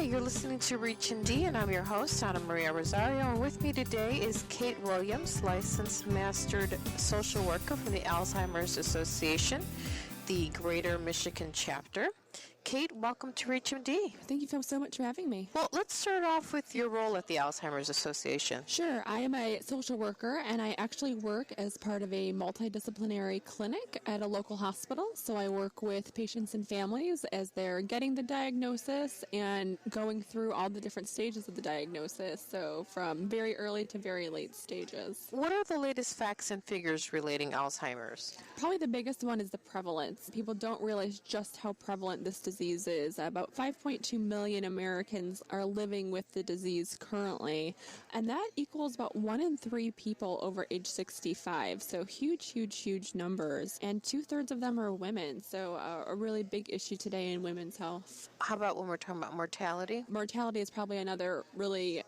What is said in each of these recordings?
you're listening to Reach MD, and I'm your host, Ana Maria Rosario. And with me today is Kate Williams, licensed mastered social worker from the Alzheimer's Association, the Greater Michigan chapter. Kate, welcome to Reach MD. Thank you so much for having me. Well, let's start off with your role at the Alzheimer's Association. Sure. I am a social worker, and I actually work as part of a multidisciplinary clinic at a local hospital. So I work with patients and families as they're getting the diagnosis and going through all the different stages of the diagnosis, so from very early to very late stages. What are the latest facts and figures relating Alzheimer's? Probably the biggest one is the prevalence. People don't realize just how prevalent this disease is. About 5.2 million Americans are living with the disease currently, and that equals about 1 in 3 people over age 65. So huge numbers, and 2/3 of them are women. So a really big issue today in women's health. How about when we're talking about mortality? Mortality is probably another really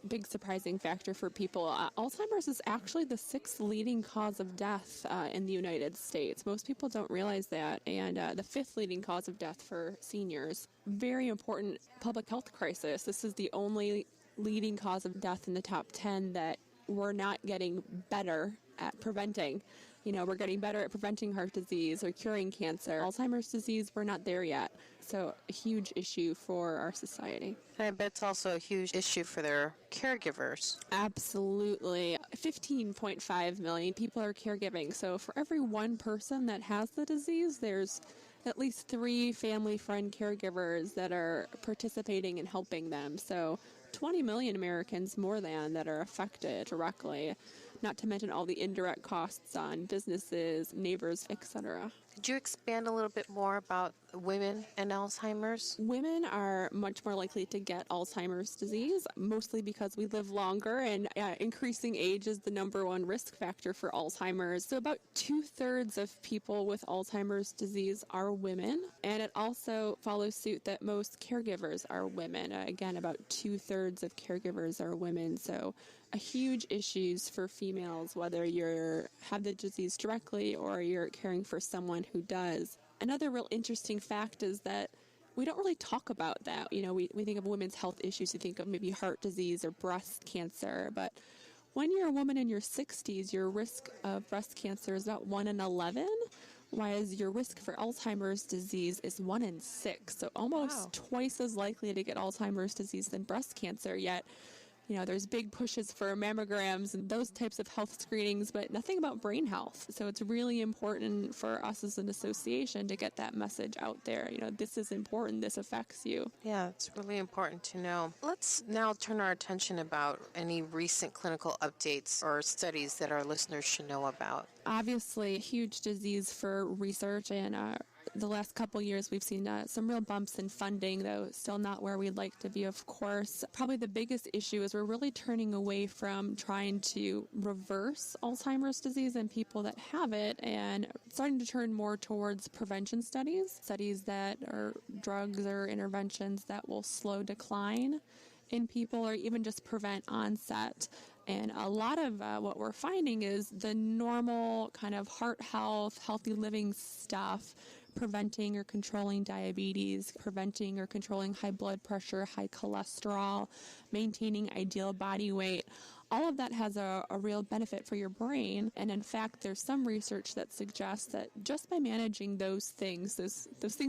big surprising factor for people. Alzheimer's is actually the 6th leading cause of death in the United States. Most people don't realize that, and the 5th leading cause of death for seniors. Very important public health crisis. This is the only leading cause of death in the top 10 that we're not getting better at preventing. We're getting better at preventing heart disease or curing cancer. Alzheimer's disease, we're not there yet. So a huge issue for our society. And I bet it's also a huge issue for their caregivers. Absolutely. 15.5 million people are caregiving. So for every one person that has the disease, there's at least 3 family friend caregivers that are participating and helping them. So 20 million Americans more than that are affected directly, not to mention all the indirect costs on businesses, neighbors, etc. Could you expand a little bit more about women and Alzheimer's? Women are much more likely to get Alzheimer's disease, mostly because we live longer, and increasing age is the number one risk factor for Alzheimer's. So about 2/3 of people with Alzheimer's disease are women, and it also follows suit that most caregivers are women. Again, about 2/3 of caregivers are women, so a huge issues for females, whether you have the disease directly or you're caring for someone who does. Another real interesting fact is that we don't really talk about that. We think of women's health issues, we think of maybe heart disease or breast cancer, but when you're a woman in your 60s, your risk of breast cancer is about 1 in 11, whereas your risk for Alzheimer's disease is 1 in 6, so almost twice as likely to get Alzheimer's disease than breast cancer, yet there's big pushes for mammograms and those types of health screenings, but nothing about brain health. So it's really important for us as an association to get that message out there. This is important. This affects you. Yeah, it's really important to know. Let's now turn our attention about any recent clinical updates or studies that our listeners should know about. Obviously, a huge disease for research, and the last couple years we've seen some real bumps in funding, though still not where we'd like to be, of course. Probably the biggest issue is we're really turning away from trying to reverse Alzheimer's disease in people that have it and starting to turn more towards prevention studies that are drugs or interventions that will slow decline in people or even just prevent onset. And a lot of what we're finding is the normal kind of heart health, healthy living stuff, preventing or controlling diabetes, preventing or controlling high blood pressure, high cholesterol, maintaining ideal body weight. All of that has a real benefit for your brain. And in fact, there's some research that suggests that just by managing those things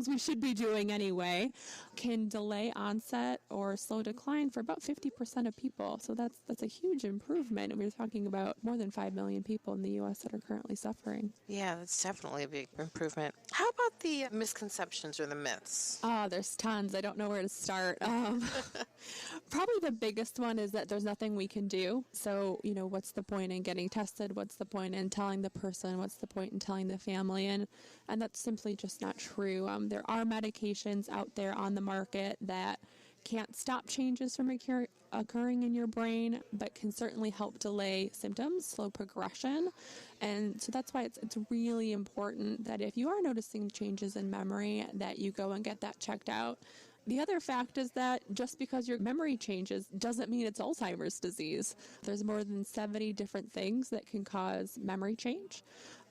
we should be doing anyway, can delay onset or slow decline for about 50% of people. So that's a huge improvement. And we're talking about more than 5 million people in the U.S. that are currently suffering. Yeah, that's definitely a big improvement. How about the misconceptions or the myths? There's tons. I don't know where to start. Probably the biggest one is that there's nothing we can do. So, what's the point in getting tested? What's the point in telling the person? What's the point in telling the family? And that's simply just not true. There are medications out there on the market that can't stop changes from occurring in your brain, but can certainly help delay symptoms, slow progression. And so that's why it's really important that if you are noticing changes in memory, that you go and get that checked out. The other fact is that just because your memory changes doesn't mean it's Alzheimer's disease. There's more than 70 different things that can cause memory change.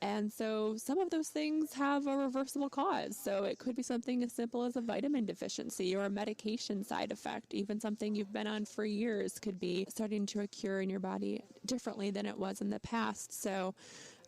And so some of those things have a reversible cause. So it could be something as simple as a vitamin deficiency or a medication side effect. Even something you've been on for years could be starting to occur in your body differently than it was in the past. So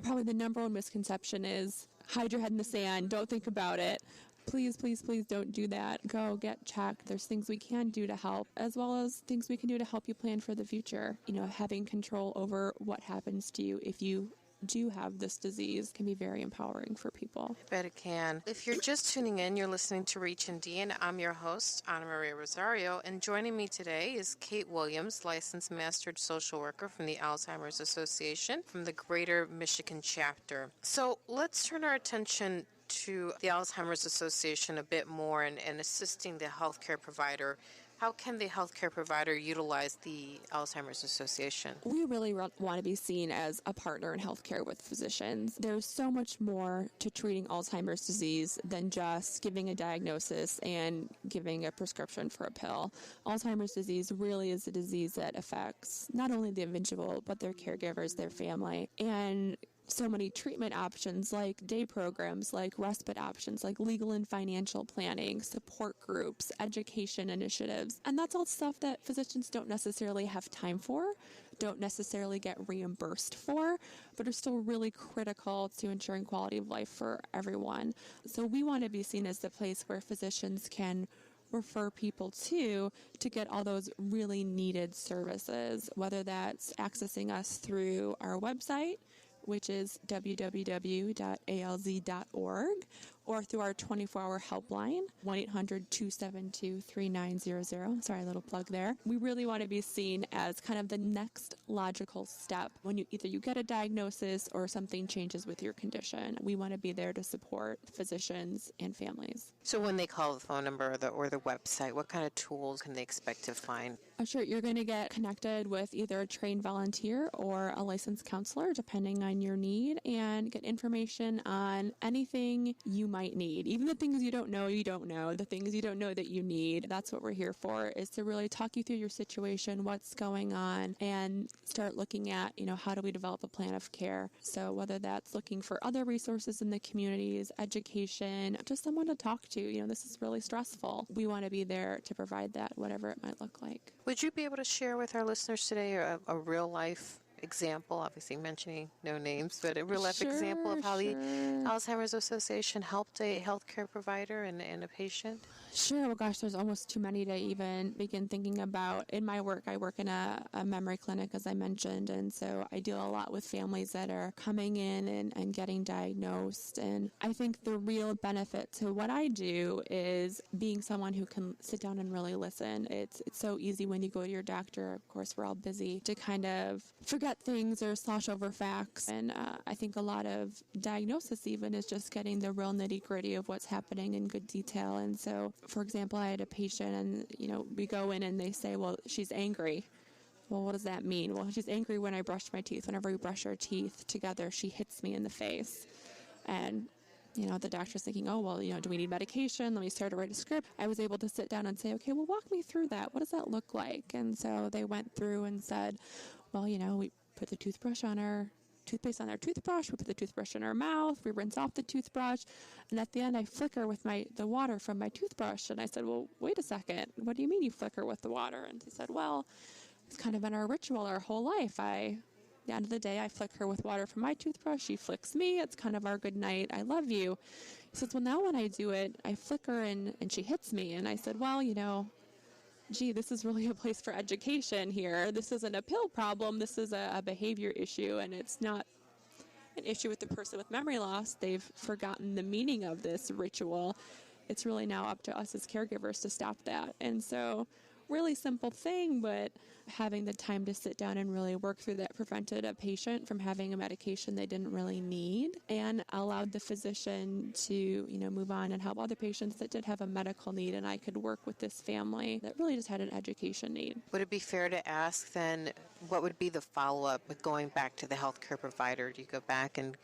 probably the number one misconception is hide your head in the sand, don't think about it. Please, please, please don't do that. Go get checked. There's things we can do to help, as well as things we can do to help you plan for the future. Having control over what happens to you if you do have this disease can be very empowering for people. I bet it can. If you're just tuning in, you're listening to Reach and D, and I'm your host, Ana Maria Rosario, and joining me today is Kate Williams, licensed mastered social worker from the Alzheimer's Association from the Greater Michigan chapter. So let's turn our attention to the Alzheimer's Association a bit more and assisting the healthcare provider. How can the healthcare provider utilize the Alzheimer's Association? We really want to be seen as a partner in healthcare with physicians. There's so much more to treating Alzheimer's disease than just giving a diagnosis and giving a prescription for a pill. Alzheimer's disease really is a disease that affects not only the individual, but their caregivers, their family, and so many treatment options like day programs, like respite options, like legal and financial planning, support groups, education initiatives. And that's all stuff that physicians don't necessarily have time for, don't necessarily get reimbursed for, but are still really critical to ensuring quality of life for everyone. So we want to be seen as the place where physicians can refer people to get all those really needed services, whether that's accessing us through our website, which is www.alz.org, or through our 24-hour helpline, 1-800-272-3900. Sorry, a little plug there. We really want to be seen as kind of the next logical step when you get a diagnosis or something changes with your condition. We want to be there to support physicians and families. So when they call the phone number or the website, what kind of tools can they expect to find? Sure, you're going to get connected with either a trained volunteer or a licensed counselor, depending on your need, and get information on anything you might need. Even the things you don't know, the things you don't know that you need. That's what we're here for, is to really talk you through your situation, what's going on, and start looking at, how do we develop a plan of care. So whether that's looking for other resources in the communities, education, just someone to talk to. This is really stressful. We want to be there to provide that, whatever it might look like. Would you be able to share with our listeners today a real-life example, obviously mentioning no names, but a real-life example of how the Alzheimer's Association helped a healthcare provider and a patient? Sure. Well, gosh, there's almost too many to even begin thinking about. In my work, I work in a memory clinic, as I mentioned, and so I deal a lot with families that are coming in and getting diagnosed. And I think the real benefit to what I do is being someone who can sit down and really listen. It's so easy when you go to your doctor, of course, we're all busy, to kind of forget things or slosh over facts. And I think a lot of diagnosis even is just getting the real nitty-gritty of what's happening in good detail. And so, for example, I had a patient and, we go in and they say, well, she's angry. Well, what does that mean? Well, she's angry when I brush my teeth. Whenever we brush our teeth together, she hits me in the face. And, the doctor's thinking, oh, well, do we need medication? Let me start to write a script. I was able to sit down and say, okay, well, walk me through that. What does that look like? And so they went through and said, well, we put the toothpaste on our toothbrush, we put the toothbrush in our mouth, we rinse off the toothbrush, and at the end I flicker with the water from my toothbrush. And I said, well, wait a second, what do you mean you flicker with the water? And he said, well, it's kind of been our ritual our whole life. At the end of the day, I flick her with water from my toothbrush, she flicks me, it's kind of our good night, I love you. He says, well, now when I do it, I flicker and she hits me. And I said, well, gee, this is really a place for education here. This isn't a pill problem. This is a behavior issue, and it's not an issue with the person with memory loss. They've forgotten the meaning of this ritual. It's really now up to us as caregivers to stop that. And so, really simple thing, but having the time to sit down and really work through that prevented a patient from having a medication they didn't really need, and allowed the physician to, move on and help other patients that did have a medical need. And I could work with this family that really just had an education need. Would it be fair to ask then, what would be the follow-up with going back to the healthcare provider? Do you go back and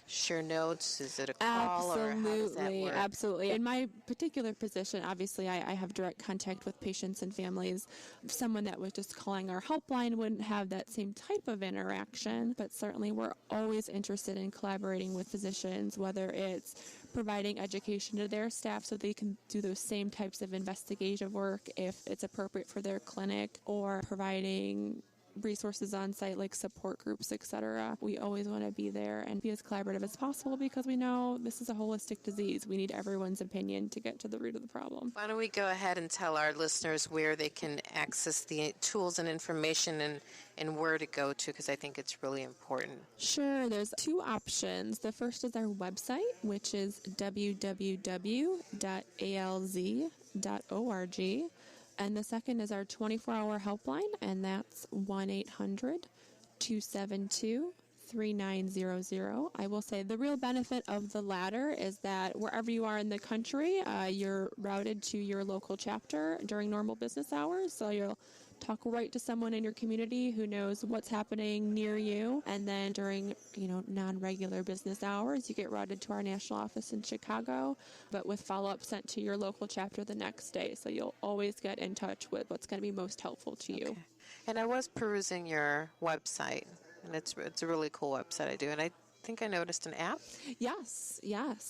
share notes? Is it a call, or how does that work? Absolutely. In my particular position, obviously, I have direct contact with patients and families. Someone that was just calling our helpline wouldn't have that same type of interaction, but certainly we're always interested in collaborating with physicians, whether it's providing education to their staff so they can do those same types of investigative work if it's appropriate for their clinic, or providing resources on site like support groups, etc. We always want to be there and be as collaborative as possible because we know this is a holistic disease. We need everyone's opinion to get to the root of the problem. Why don't we go ahead and tell our listeners where they can access the tools and information and where to go to, because I think it's really important. Sure. There's two options. The first is our website, which is www.alz.org. And the second is our 24-hour helpline, and that's 1-800-272-3900. I will say the real benefit of the latter is that wherever you are in the country, you're routed to your local chapter during normal business hours, so you'll talk right to someone in your community who knows what's happening near you. And then during, non-regular business hours, you get routed to our national office in Chicago, but with follow-up sent to your local chapter the next day. So you'll always get in touch with what's going to be most helpful to you. Okay. And I was perusing your website, and it's a really cool website, I do. And I think I noticed an app. Yes.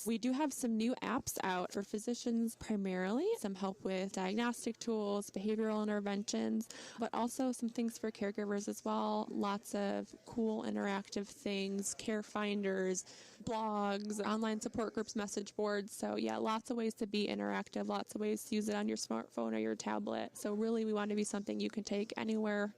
We do have some new apps out for physicians primarily, some help with diagnostic tools, behavioral interventions, but also some things for caregivers as well. Lots of cool interactive things, care finders, blogs, online support groups, message boards. So lots of ways to be interactive, lots of ways to use it on your smartphone or your tablet. So really we want to be something you can take anywhere,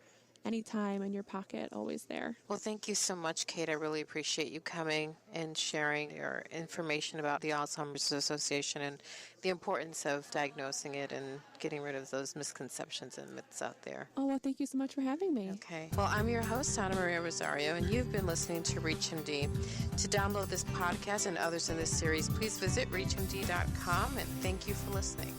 anytime, in your pocket, always there. Well, thank you so much, Kate. I really appreciate you coming and sharing your information about the Alzheimer's Association and the importance of diagnosing it and getting rid of those misconceptions and myths out there. Oh, well, thank you so much for having me. Okay. Well, I'm your host, Ana Maria Rosario, and you've been listening to ReachMD. To download this podcast and others in this series, please visit reachmd.com, and thank you for listening.